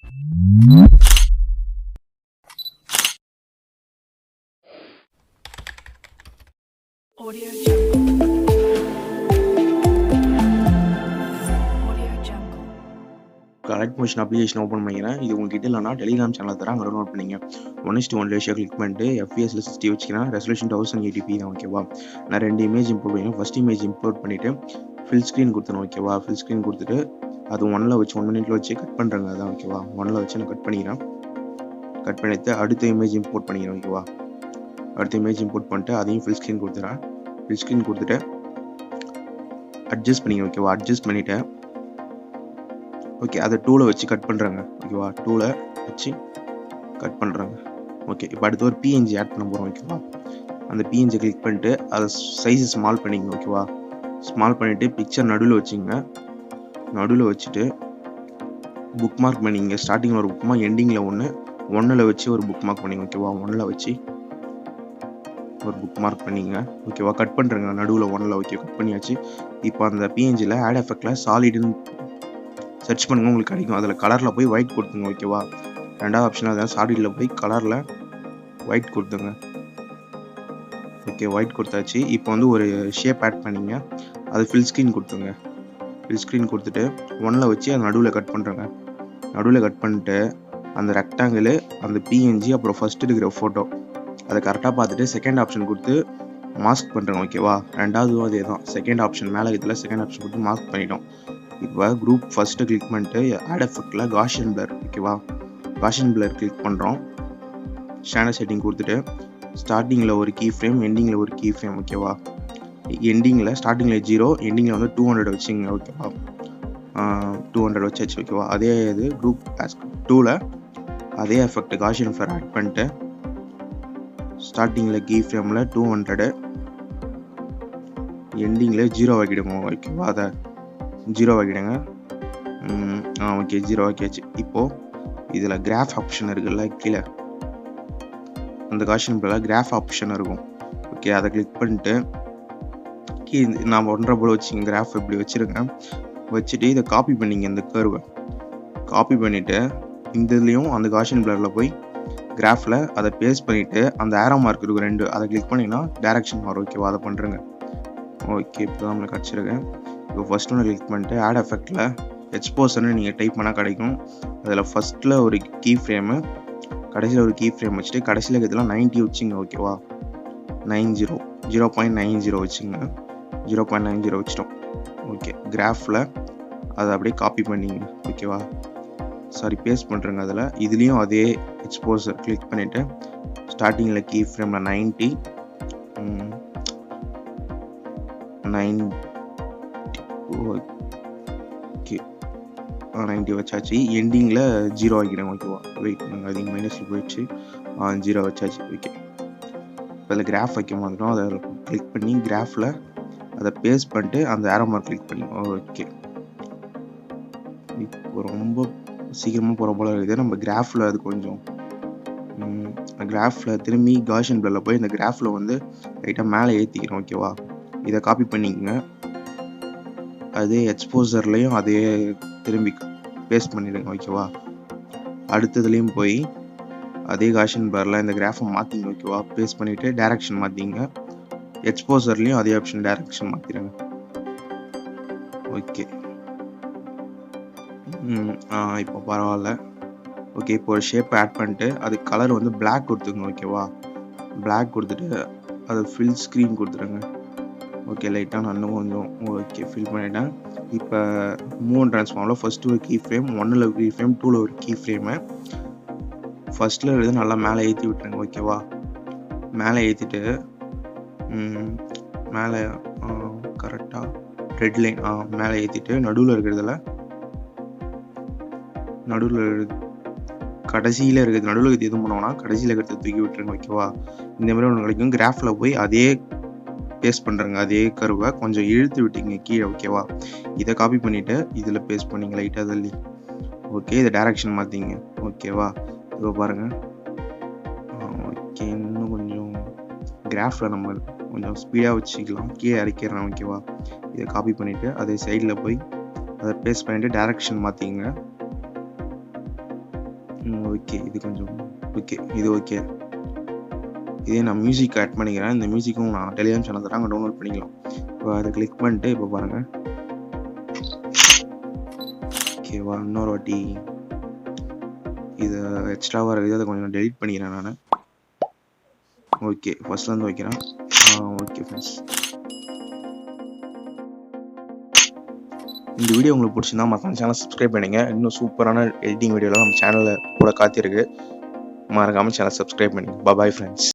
Audio Jungle. Audio Jungle. Alight Motion application open பண்ணிக்கிறேன். இது உங்ககிட்ட இல்லைனா டெலிகிராம் சேனலில் தரேன், அங்கே டவுன்லோட் பண்ணிங்க. 1:1 ரேஷியோ கிளிக் பண்ணிட்டு FPSல 60 வச்சுக்கிறேன். ரெசல்யூஷன் 1080p தான். ஓகேவா? நான் 2 இமேஜ் இம்போர்ட் பண்ணிக்கிறேன். ஃபர்ஸ்ட் இமேஜ் இம்போர்ட் பண்ணிவிட்டு ஃபில் ஸ்க்ரீன் கொடுத்துருவேன். ஓகேவா? ஃபில் ஸ்க்ரீன் கொடுத்துட்டு அது 1 வச்சு 1 மினிட்ல வச்சு கட் பண்ணுறேங்க. அதான் ஓகேவா? 1 வச்சு நான் கட் பண்ணிக்கிறேன். கட் பண்ணிவிட்டு அடுத்த இமேஜ் இம்போர்ட் பண்ணிக்கிறேன். ஓகேவா? அடுத்த இமேஜ் இம்போர்ட் பண்ணிட்டு அதையும் ஃபில் ஸ்க்ரீன் கொடுத்துறேன். ஃபில் ஸ்க்ரீன் கொடுத்துட்டு அட்ஜஸ்ட் பண்ணிக்கிறேன். ஓகேவா? அட்ஜஸ்ட் பண்ணிவிட்டு ஓகே அதை டூலை வச்சு கட் பண்ணுறாங்க. ஓகேவா? டூலை வச்சு கட் பண்ணுறாங்க. ஓகே இப்போ அடுத்து ஒரு பிஎன்ஜி ஆட் பண்ண போகிறோம். ஓகேவா? அந்த பிஎன்ஜி கிளிக் பண்ணிட்டு அதை சைஸை ஸ்மால் பண்ணிங்க. ஓகேவா? ஸ்மால் பண்ணிவிட்டு பிக்சர் நடுவில் வச்சுங்க. நடுவில் வச்சுட்டு புக் மார்க் பண்ணிங்க. ஸ்டார்டிங்கில் ஒரு புக் மார்க், எண்டிங்கில் ஒன்றில் வச்சு ஒரு புக் மார்க் பண்ணிங்க. ஓகேவா? 1ல் வச்சு ஒரு புக் மார்க் பண்ணிங்க. ஓகேவா? கட் பண்ணுறேங்க நடுவில் 1ல். ஓகே கட் பண்ணியாச்சு. இப்போ அந்த பிஎன்ஜியில் ஆட் எஃபெக்டில் சாலிடுன்னு சர்ச் பண்ணுங்க, உங்களுக்கு கிடைக்கும். அதில் கலரில் போய் ஒயிட் கொடுத்துங்க. ஓகேவா? ரெண்டாவது ஆப்ஷன் அதான் சாலிடில் போய் கலரில் ஒயிட் கொடுத்துங்க. ஓகே ஒயிட் கொடுத்தாச்சு. இப்போ வந்து ஒரு ஷேப் ஆட் பண்ணிங்க. அது ஃபில் ஸ்க்ரீன் கொடுத்துங்க. ஃபில் ஸ்க்ரீன் கொடுத்துட்டு 1ல் வச்சு அது நடுவில் கட் பண்ணுறேங்க. நடுவில் கட் பண்ணிட்டு அந்த ரெக்டாங்கிள், அந்த பிஎன்ஜி, அப்புறம் ஃபஸ்ட்டு இருக்கிற ஃபோட்டோ அதை கரெக்டாக பார்த்துட்டு செகண்ட் ஆப்ஷன் கொடுத்து மாஸ்க் பண்ணுறேங்க. ஓகேவா? ரெண்டாவதும் அதே தான். செகண்ட் ஆப்ஷன் மேலே இதில் செகண்ட் ஆப்ஷன் கொடுத்து மாஸ்க் பண்ணிட்டோம். இப்போ குரூப் ஃபஸ்ட்டு கிளிக் பண்ணிட்டு ஆட் எஃபெக்டில் காஷியன் பிளர். ஓகேவா? காஷியன் பிளர் கிளிக் பண்ணுறோம். ஸ்டாண்டர்ட் செட்டிங் கொடுத்துட்டு ஸ்டார்டிங்கில் ஒரு கீ ஃப்ரேம், எண்டிங்கில் ஒரு கீ ஃப்ரேம். ஓகேவா? எண்டிங்கில் ஸ்டார்டிங்கில் 0, எண்டிங்கில் வந்து 200 வச்சுங்க. ஓகேவா? 200 வச்சாச்சு. ஓகேவா? அதே இது குரூப் 2ல் அதே எஃபெக்ட் காஷியன் பிளர் ஆட் பண்ணிட்டு ஸ்டார்டிங்கில் கீ ஃப்ரேமில் 200, எண்டிங்கில் 0 ஆக்கிடுங்க. ஓகேவா? அதை 0 ஆக்கிடுங்க. ஓகே 0 ஆக்கியாச்சு. இப்போது இதில் கிராஃப் ஆப்ஷன் இருக்குல்ல கீழே, அந்த காஷியன் பிளரில் கிராஃப் ஆப்ஷன் இருக்கும். ஓகே அதை கிளிக் பண்ணிட்டு நான் 1.5 போல் வச்சுங்க. கிராஃப் இப்படி வச்சுருங்க. வச்சுட்டு இதை காப்பி பண்ணிங்க. இந்த கர்வை காப்பி பண்ணிவிட்டு இந்த இதுலேயும் அந்த காஷியன் பிளரில் போய் கிராஃபில் அதை பேஸ்ட் பண்ணிவிட்டு அந்த ஆரோ மார்க் இருக்கும் 2, அதை கிளிக் பண்ணிங்கன்னா டேரக்ஷன் மாறும். ஓகேவா? அதை பண்ணுறேங்க. ஓகே இப்போ தான் நம்மளுக்கு கிடச்சிருக்கேன். இப்போ ஃபஸ்ட் ஒன்று கிளிக் பண்ணிட்டு ஆட் எஃபெக்டில் எக்ஸ்போசர்னு நீங்கள் டைப் பண்ணால் கிடைக்கும். அதில் ஃபஸ்ட்டில் ஒரு கீ ஃப்ரேமு, கடைசியில் ஒரு கீ ஃப்ரேம் வச்சுட்டு கடைசியில் இருக்கிறதுலாம் 90 வச்சுங்க. ஓகேவா? 0.90 வச்சுங்க. 0.90 வச்சிட்டோம். ஓகே கிராஃபில் அதை அப்படியே காப்பி பண்ணிங்க. ஓகேவா? சாரி பேஸ்ட் பண்ணுறேங்க. அதில் இதுலேயும் அதே எக்ஸ்போசர் கிளிக் பண்ணிவிட்டு ஸ்டார்டிங்கில் கீ ஃப்ரேமில் 90 ஓகே 90 வச்சாச்சு. எண்டிங்கில் 0 ஆக்கிடுங்க. ஓகேவா? வெயிட் பண்ணுங்கள், அதிகம் மைனஸில் போயிடுச்சு. 0 வச்சாச்சு. ஓகே இப்போ அதில் கிராஃப் வைக்க மாதிரிடும். அதை கிளிக் பண்ணி கிராஃபில் அதை பேஸ்ட் பண்ணிட்டு அந்த ஆரோ மார்க் கிளிக் பண்ணி ஓகே இப்போ ரொம்ப சீக்கிரமாக போகிற போல இருக்குது. நம்ம கிராஃபில் அது கொஞ்சம் கிராஃபில் திரும்பி காஷியன் பிளரில் போய் இந்த கிராஃபில் வந்து லைட்டாக மேலே ஏற்றிக்கிறோம். ஓகேவா? இதை காப்பி பண்ணிக்கங்க. அதே எக்ஸ்போசர்லேயும் அதே திரும்பி பேஸ்ட் பண்ணிடுங்க. ஓகேவா? அடுத்ததுலேயும் போய் அதே காஷியன் பிளரில் இந்த கிராஃபை மாற்றிங்க. ஓகேவா? பேஸ்ட் பண்ணிவிட்டு டேரக்ஷன் மாற்றிங்க. எக்ஸ்போசர்லேயும் அதே ஆப்ஷன் டேரக்ஷன் மாற்றிடுங்க. ஓகே இப்போ பரவாயில்ல. ஓகே இப்போ ஒரு ஷேப் ஆட் பண்ணிட்டு அது கலர் வந்து பிளாக் கொடுத்துங்க. ஓகேவா? பிளாக் கொடுத்துட்டு அதை ஃபில் ஸ்க்ரீன் கொடுத்துருங்க. ஓகே லைட்டாக நான் இன்னும் கொஞ்சம் ஓகே ஃபில் பண்ணிட்டேன். இப்போ மூவ் அண்ட் ட்ரான்ஸ்ஃபார்மில் ஃபஸ்ட்டு ஒரு கீ ஃப்ரேம், 1ல் ஒரு கீ ஃப்ரேம், 2ல் ஒரு கீ ஃப்ரேமு ஃபஸ்ட்டில் இருந்து நல்லா மேலே ஏற்றி விட்டுருங்க. ஓகேவா? மேலே ஏற்றிட்டு மேலே கரெக்டாக ரெட் லைன் மேலே ஏற்றிட்டு நடுவில் இருக்கிறதுல கடைசியில் இருக்கிறது நடுவில் இருக்கிறது எதுவும் பண்ணுவோன்னா கடைசியில் இருக்கிறத தூக்கி விட்டுருங்க. ஓகேவா? இந்த மாதிரி ஒன்று கிடைக்கும். கிராஃபில் போய் அதே பேஸ்ட் பண்ணுறேங்க. அதே கருவை கொஞ்சம் இழுத்து விட்டீங்க கீழே. ஓகேவா? இதை காப்பி பண்ணிவிட்டு இதில் பேஸ்ட் பண்ணிங்க லைட்டாக தள்ளி. ஓகே இதை டேரக்ஷன் மாற்றிங்க. ஓகேவா? இப்போ பாருங்கள். ஓகே இன்னும் கொஞ்சம் கிராஃபில் நம்ம கொஞ்சம் ஸ்பீடாக வச்சுக்கலாம். கீழே இறக்கிறேன். ஓகேவா? இதை காப்பி பண்ணிவிட்டு அதே சைடில் போய் அதை பேஸ்ட் பண்ணிவிட்டு டேரக்ஷன் மாற்றிங்க. ஓகே இது கொஞ்சம் ஓகே இது ஓகே. இதே நான் மியூசிக் ஆட் பண்ணிக்கிறேன். இந்த மியூசிக்கும் நான் டெலிகிராம் சேனல் தரேன், அங்கே டவுன்லோட் பண்ணிக்கலாம். இப்போ அதை கிளிக் பண்ணிட்டு இப்போ பாருங்கள். ஓகேவா, இன்னொரு வாட்டி இதை எக்ஸ்ட்ராவாக இருக்குது, அதை கொஞ்சம் டெலிட் பண்ணிக்கிறேன் நான். ஓகே, ஃபர்ஸ்ட்லேருந்து வைக்கிறேன். ஓகே ஃப்ரெண்ட்ஸ், இந்த வீடியோ உங்களுக்கு பிடிச்சிருந்தா மற்ற சேனல் சப்ஸ்கிரைப் பண்ணுங்க. இன்னும் சூப்பரான எடிட்டிங் வீடியோலாம் நம்ம சேனலில் கூட காத்திருக்கு. மறக்காமல் சேனல் சப்ஸ்கிரைப் பண்ணுங்க. Bye friends.